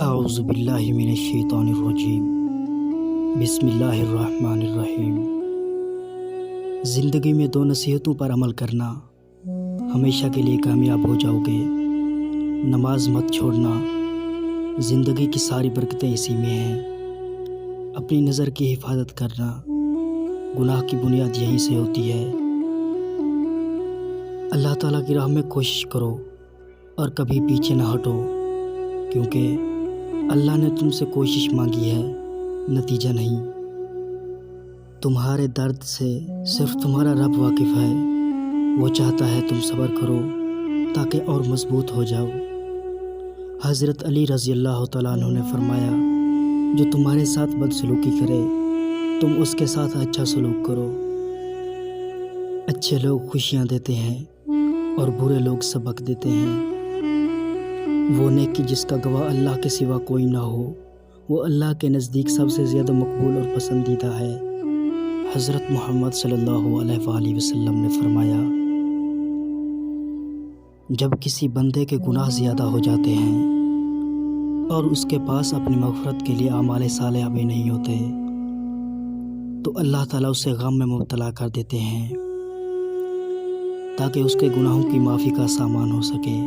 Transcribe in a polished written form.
اعوذ باللہ من الشیطان الرجیم، بسم اللہ الرحمن الرحیم۔ زندگی میں 2 نصیحتوں پر عمل کرنا، ہمیشہ کے لیے کامیاب ہو جاؤ گے۔ نماز مت چھوڑنا، زندگی کی ساری برکتیں اسی میں ہیں۔ اپنی نظر کی حفاظت کرنا، گناہ کی بنیاد یہیں سے ہوتی ہے۔ اللہ تعالیٰ کی راہ میں کوشش کرو اور کبھی پیچھے نہ ہٹو، کیونکہ اللہ نے تم سے کوشش مانگی ہے، نتیجہ نہیں۔ تمہارے درد سے صرف تمہارا رب واقف ہے، وہ چاہتا ہے تم صبر کرو تاکہ اور مضبوط ہو جاؤ۔ حضرت علی رضی اللہ تعالیٰ عنہ نے فرمایا، جو تمہارے ساتھ بدسلوکی کرے تم اس کے ساتھ اچھا سلوک کرو۔ اچھے لوگ خوشیاں دیتے ہیں اور برے لوگ سبق دیتے ہیں۔ وہ نیکی جس کا گواہ اللہ کے سوا کوئی نہ ہو، وہ اللہ کے نزدیک سب سے زیادہ مقبول اور پسندیدہ ہے۔ حضرت محمد صلی اللہ علیہ وآلہ وسلم نے فرمایا، جب کسی بندے کے گناہ زیادہ ہو جاتے ہیں اور اس کے پاس اپنی مغفرت کے لیے اعمال صالحہ بھی نہیں ہوتے، تو اللہ تعالیٰ اسے غم میں مبتلا کر دیتے ہیں تاکہ اس کے گناہوں کی معافی کا سامان ہو سکے۔